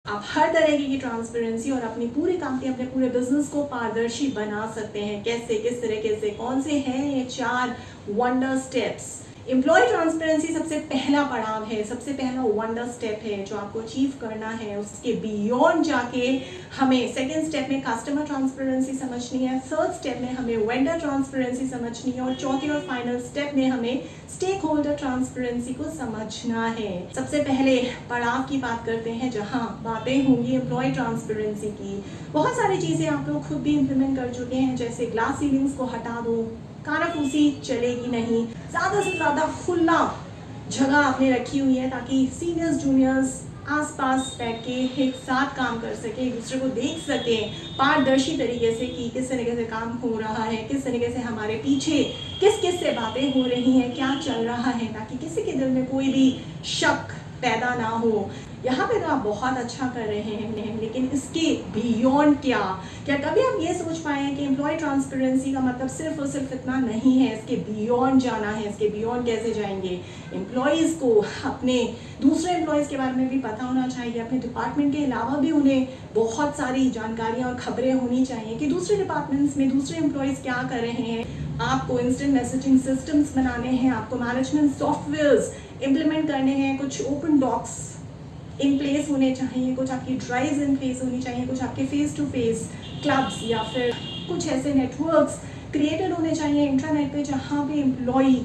आप हर तरह की ट्रांसपेरेंसी और अपनी पूरी कंपनी, अपने पूरे बिजनेस को पारदर्शी बना सकते हैं। कैसे, किस तरीके से, कौन से हैं ये 4 वंडर स्टेप्स। एम्प्लॉय ट्रांसपेरेंसी सबसे पहला पड़ाव है, सबसे पहला वंडर स्टेप है जो आपको अचीव करना है। उसके बियॉन्ड जाके हमें सेकेंड स्टेप में कस्टमर ट्रांसपेरेंसी समझनी है, थर्ड स्टेप में हमें वेंडर ट्रांसपेरेंसी समझनी है और चौथी और फाइनल स्टेप में हमें स्टेक होल्डर ट्रांसपेरेंसी को समझना है। सबसे पहले पड़ाव की बात करते हैं जहां बातें होंगी एम्प्लॉय ट्रांसपेरेंसी की। बहुत सारी चीजें आप लोग खुद भी इंप्लीमेंट कर चुके हैं, जैसे ग्लास सीलिंग्स को हटा दो, कानाफूसी चलेगी नहीं, ज्यादा से ज्यादा खुला जगह आपने रखी हुई है ताकि सीनियर्स जूनियर्स आसपास बैठ के एक साथ काम कर सके, एक दूसरे को देख सके पारदर्शी तरीके से कि किस तरीके से काम हो रहा है, किस तरीके से हमारे पीछे किस किस से बातें हो रही हैं, क्या चल रहा है, ताकि किसी के दिल में कोई भी शक पैदा ना हो। यहाँ पे तो आप बहुत अच्छा कर रहे हैं, लेकिन इसके बियॉन्ड क्या कभी आप ये सोच पाए हैं कि एम्प्लॉय ट्रांसपेरेंसी का मतलब सिर्फ और सिर्फ इतना नहीं है, इसके बियॉन्ड जाना है। इसके बियॉन्ड कैसे जाएंगे? एम्प्लॉयज़ को अपने दूसरे एम्प्लॉयज़ के बारे में भी पता होना चाहिए, अपने डिपार्टमेंट के अलावा भी उन्हें बहुत सारी जानकारियाँ और खबरें होनी चाहिए कि दूसरे डिपार्टमेंट्स में दूसरे एम्प्लॉयज़ क्या कर रहे हैं। आपको इंस्टेंट मैसेजिंग सिस्टम्स बनाने हैं, आपको मैनेजमेंट सॉफ्टवेयर्स इम्प्लीमेंट करने हैं, कुछ ओपन डॉक्स इन प्लेस होने चाहिए, कुछ आपकी ड्राइव्स इन प्लेस होनी चाहिए, कुछ आपके फेस टू फेस क्लब्स या फिर कुछ ऐसे नेटवर्क्स क्रिएटेड होने चाहिए इंटरनेट पे जहाँ पे एम्प्लॉई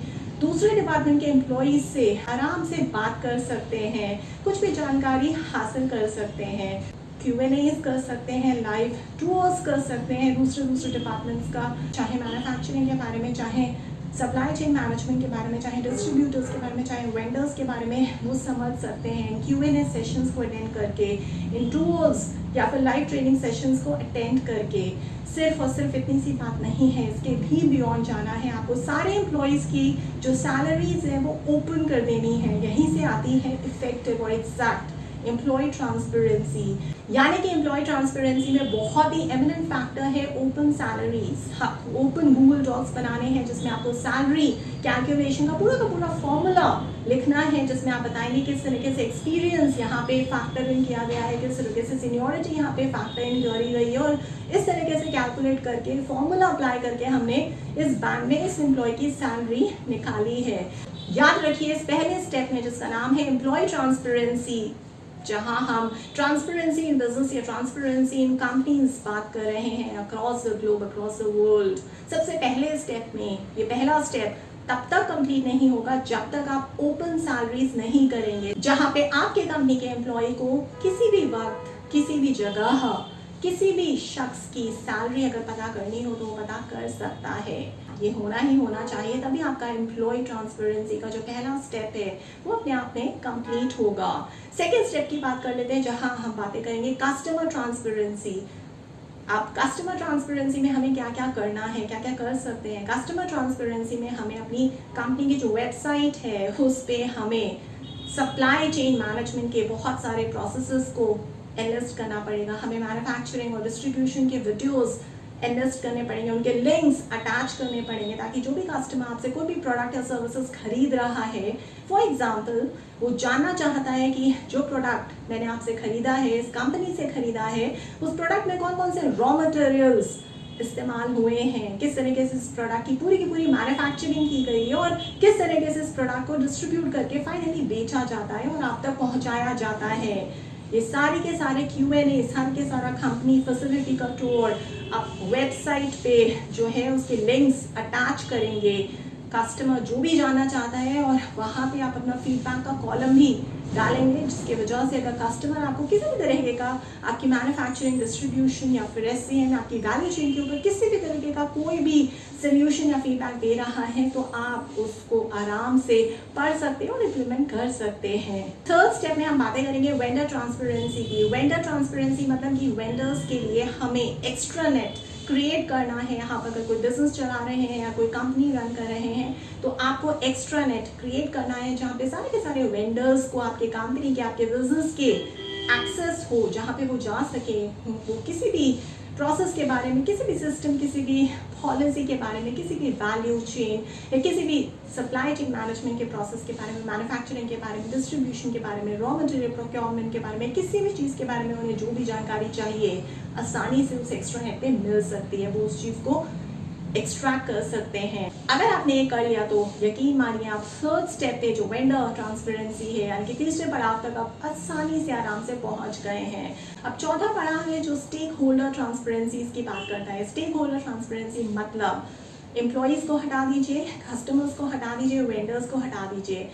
दूसरे डिपार्टमेंट के एम्प्लॉयज से आराम से बात कर सकते हैं, कुछ भी जानकारी हासिल कर सकते हैं, Q&As कर सकते हैं, लाइव टूर्स कर सकते हैं दूसरे डिपार्टमेंट्स का, चाहे मैन्युफैक्चरिंग के बारे में, चाहे सप्लाई चेन मैनेजमेंट के बारे में, चाहे डिस्ट्रीब्यूटर्स के बारे में, चाहे वेंडर्स के बारे में वो समझ सकते हैं। Q&A सेशंस को अटेंड करके, इन टूर्स या फिर लाइव ट्रेनिंग सेशंस को अटेंड करके। सिर्फ और सिर्फ इतनी सी बात नहीं है, इसके भी बियॉन्ड जाना है। आपको सारे एम्प्लॉयज़ की जो सैलरीज है वो ओपन कर देनी है। यहीं से आती है इफेक्टिव और एग्जैक्ट एम्प्लॉय ट्रांसपेरेंसी। यानी कि एम्प्लॉय ट्रांसपेरेंसी में बहुत ही एमिनेंट फैक्टर है ओपन सैलरीज। हाँ, ओपन गूगल डॉक्स बनाने हैं जिसमें आपको सैलरी कैलकुलेशन का पूरा फॉर्मूला लिखना है, जिसमें आप बताएंगे किस तरीके से एक्सपीरियंस यहाँ पे फैक्टर इन किया गया है, किस तरीके से सीनियरिटी यहाँ पे फैक्टर इन करी गई है, और इस तरीके से कैलकुलेट करके फॉर्मूला अप्लाई करके हमने इस बैंड में इस एम्प्लॉय की सैलरी निकाली है। याद रखिए इस पहले स्टेप में जिसका नाम है एम्प्लॉय ट्रांसपेरेंसी, जहां हम ट्रांसपेरेंसी इन बिजनेस या ट्रांसपेरेंसी इन कंपनीज बात कर रहे हैं across the globe, across the world. सबसे पहले स्टेप में ये पहला स्टेप तब तक कंप्लीट नहीं होगा जब तक आप ओपन सैलरीज नहीं करेंगे, जहां पे आपके कंपनी के एम्प्लॉय को किसी भी वक्त, किसी भी जगह, किसी भी शख्स की सैलरी अगर पता करनी हो तो पता कर सकता है। ये होना ही होना चाहिए, तभी आपका एम्प्लॉय ट्रांसपेरेंसी का जो पहला स्टेप है वो अपने आप में कंप्लीट होगा। सेकेंड स्टेप की बात कर लेते हैं जहां हम बातें करेंगे कस्टमर ट्रांसपेरेंसी। अब कस्टमर ट्रांसपेरेंसी में हमें क्या क्या करना है, क्या क्या कर सकते हैं। कस्टमर ट्रांसपेरेंसी में हमें अपनी कंपनी की जो वेबसाइट है उस पर हमें सप्लाई चेन मैनेजमेंट के बहुत सारे प्रोसेसेस को एनलिस्ट करना पड़ेगा। हमें मैन्युफैक्चरिंग और डिस्ट्रीब्यूशन के वीडियोस इन्वेस्ट करने पड़ेंगे, उनके लिंक्स अटैच करने पड़ेंगे ताकि जो भी कस्टमर आपसे कोई भी प्रोडक्ट या सर्विसेज खरीद रहा है, फॉर एग्जांपल वो जानना चाहता है कि जो प्रोडक्ट मैंने आपसे खरीदा है, इस कंपनी से खरीदा है, उस प्रोडक्ट में कौन कौन से रॉ मटेरियल्स इस्तेमाल हुए हैं, किस तरीके से इस प्रोडक्ट की पूरी मैन्युफैक्चरिंग की गई है और किस तरीके से इस प्रोडक्ट को डिस्ट्रीब्यूट करके फाइनली बेचा जाता है और आप तक पहुंचाया जाता है। ये सारे के सारे Q&A, सारे के सारा कंपनी फैसिलिटी का टूर आप वेबसाइट पे जो है उसके लिंक्स अटैच करेंगे। कस्टमर जो भी जानना चाहता है और वहाँ पे आप अपना फीडबैक का कॉलम भी डालेंगे, जिसकी वजह से अगर कस्टमर आपको किसी भी तरीके का आपकी मैन्युफैक्चरिंग, डिस्ट्रीब्यूशन या फिर SCM आपकी वैल्यू चेन के ऊपर किसी भी तरीके का कोई भी सोल्यूशन या फीडबैक दे रहा है तो आप उसको आराम से पढ़ सकते हैं और इम्प्लीमेंट कर सकते हैं। थर्ड स्टेप में हम बातें करेंगे वेंडर ट्रांसपेरेंसी की। वेंडर ट्रांसपेरेंसी मतलब कि वेंडर्स के लिए हमें एक्स्ट्रा नेट क्रिएट करना है। आप अगर कोई बिजनेस चला रहे हैं या कोई कंपनी रन कर रहे हैं तो आपको एक्स्ट्रा नेट क्रिएट करना है जहाँ पे सारे के सारे वेंडर्स को आपके कंपनी के, आपके बिजनेस के एक्सेस हो, जहाँ पे वो जा सके, वो किसी भी प्रोसेस के बारे में, किसी भी सिस्टम, किसी भी पॉलिसी के बारे में, किसी भी वैल्यू चेन या किसी भी सप्लाई चेन मैनेजमेंट के प्रोसेस के बारे में, मैन्युफैक्चरिंग के बारे में, डिस्ट्रीब्यूशन के बारे में, रॉ मटेरियल प्रोक्योरमेंट के बारे में, किसी भी चीज़ के बारे में उन्हें जो भी जानकारी चाहिए आसानी से उस एक्स्ट्रा नेट पे मिल सकती है। वो उस चीज़ को एक्सट्रैक्ट कर सकते हैं। अगर आपने ये कर लिया तो यकीन मानिए आप थर्ड स्टेप पे जो वेंडर ट्रांसपेरेंसी है, यानी कि तीसरे पड़ाव तक आप आसानी से आराम से पहुंच गए हैं। अब चौथा पड़ाव है जो स्टेक होल्डर ट्रांसपेरेंसी की बात करता है। स्टेक होल्डर ट्रांसपेरेंसी मतलब एम्प्लॉयज़ को हटा दीजिए, कस्टमर्स को हटा दीजिए, वेंडर्स को हटा दीजिए,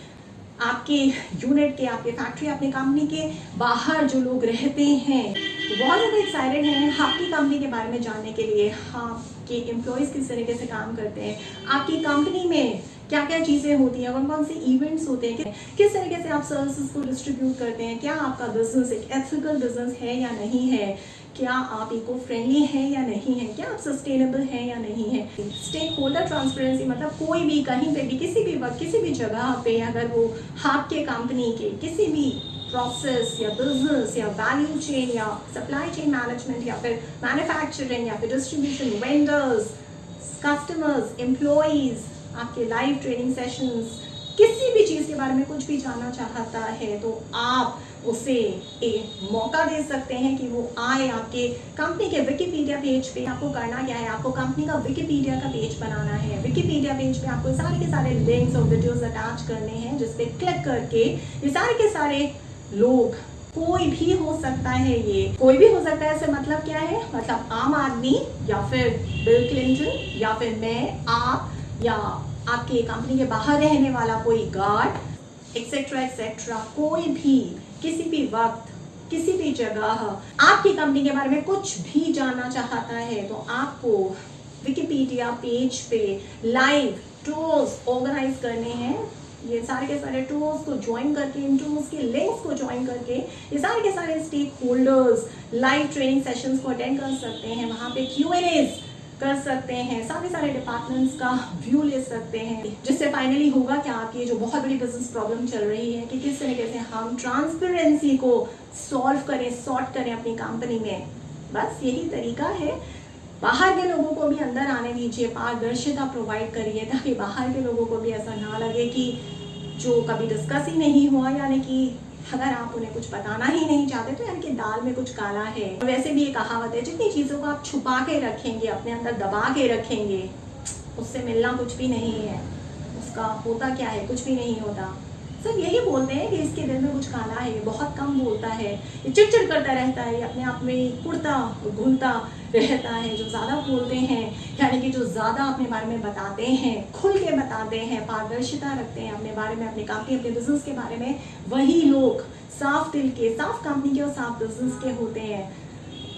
आपके यूनिट के, आपके फैक्ट्री, अपने कंपनी के बाहर जो लोग रहते हैं बहुत ज़्यादा एक्साइटेड हैं आपकी कंपनी के बारे में जानने के लिए। आपके एम्प्लॉयज़ किस तरीके से काम करते हैं, आपकी कंपनी में क्या क्या चीज़ें होती हैं, कौन कौन से इवेंट्स होते हैं, किस तरीके से आप सर्विसेज को डिस्ट्रीब्यूट करते हैं, क्या आपका बिजनेस एक एथिकल बिजनेस है या नहीं है, क्या आप इको फ्रेंडली हैं या नहीं है, क्या आप सस्टेनेबल हैं या नहीं है। स्टेक होल्डर ट्रांसपेरेंसी मतलब कोई भी कहीं पे भी किसी भी वक्त किसी भी जगह पे अगर वो आपके कंपनी के किसी भी प्रोसेस या बिजनेस या वैल्यू चेन या सप्लाई चेन मैनेजमेंट या फिर मैन्युफैक्चरिंग या फिर डिस्ट्रीब्यूशन, वेंडर्स, कस्टमर्स, एम्प्लॉयज़, आपके लाइव ट्रेनिंग सेशंस, किसी भी चीज़ के बारे में कुछ भी जानना चाहता है तो आप उसे एक मौका दे सकते हैं कि वो आए आपके कंपनी के विकिपीडिया पेज पे। आपको करना क्या है, आपको कंपनी का विकिपीडिया का पेज बनाना है। विकिपीडिया पेज पे आपको सारे के सारे लिंक्स और वीडियोस अटैच करने हैं, जिस पे क्लिक करके ये सारे के सारे लोग, कोई भी हो सकता है, ये कोई भी हो सकता है, इससे मतलब क्या है, मतलब आम आदमी या फिर बिल क्लिंटन या फिर मैं, आप या आपके कंपनी के बाहर रहने वाला कोई गार्ड एक्सेट्रा एक्सेट्रा, कोई भी किसी भी वक्त किसी भी जगह आपकी कंपनी के बारे में कुछ भी जानना चाहता है तो आपको विकिपीडिया पेज पे लाइव टूर्स ऑर्गेनाइज करने हैं। ये सारे के सारे टूर्स को ज्वाइन करके, इन टूर्स के लिंक्स को ज्वाइन करके ये सारे के सारे stakeholders live training sessions को अटेंड कर सकते हैं, वहाँ पे Q&As कर सकते हैं, सारे डिपार्टमेंट्स का व्यू ले सकते हैं, जिससे फाइनली होगा कि आपकी जो बहुत बड़ी बिजनेस प्रॉब्लम चल रही है कि किस तरीके से हम ट्रांसपेरेंसी को सॉल्व करें, सॉर्ट करें अपनी कंपनी में। बस यही तरीका है। बाहर के लोगों को भी अंदर आने दीजिए, पारदर्शिता प्रोवाइड करिए ताकि बाहर के लोगों को भी ऐसा ना लगे कि जो कभी डिस्कस ही नहीं हुआ, यानी कि अगर आप उन्हें कुछ बताना ही नहीं चाहते तो यानी कि दाल में कुछ काला है। वैसे भी ये कहावत है, जितनी चीज़ों को आप छुपा के रखेंगे, अपने अंदर दबा के रखेंगे, उससे मिलना कुछ भी नहीं है। उसका होता क्या है, कुछ भी नहीं होता। सब यही बोलते हैं कि इसके दिल में कुछ काला है, ये बहुत कम बोलता है, ये चिड़चिड़ करता रहता है, ये अपने आप में कुड़ता घूमता रहता है। जो ज़्यादा बोलते हैं, यानी कि जो ज़्यादा अपने बारे में बताते हैं, खुल के बताते हैं, पारदर्शिता रखते हैं अपने बारे में, अपने कंपनी, अपने बिजनेस के बारे में, वही लोग साफ दिल के, साफ कंपनी के और साफ बिजनेस के होते हैं।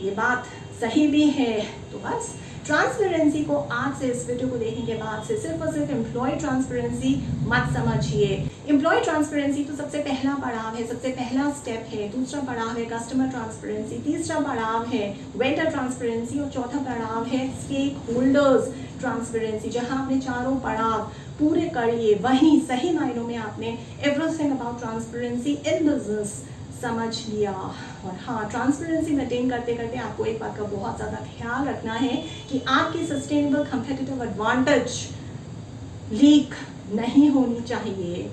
ये बात सही भी है। तो बस ट्रांसपेरेंसी को आज से, इस वीडियो को देखने के बाद से सिर्फ और सिर्फ एम्प्लॉय ट्रांसपेरेंसी मत समझिए। एम्प्लॉय ट्रांसपेरेंसी तो सबसे पहला पड़ाव है, सबसे पहला स्टेप है। दूसरा पड़ाव है कस्टमर ट्रांसपेरेंसी, तीसरा पड़ाव है वेंडर ट्रांसपेरेंसी और चौथा पड़ाव है स्टेक होल्डर्स ट्रांसपेरेंसी। जहां आपने चारों पड़ाव पूरे कर लिए, वहीं सही मायनों में आपने everything about transparency in business समझ लिया। और हाँ, ट्रांसपेरेंसी मेंटेन करते करते आपको एक बात का बहुत ज़्यादा ख्याल रखना है कि आपकी सस्टेनेबल कम्पिटिटिव एडवांटेज लीक नहीं होनी चाहिए।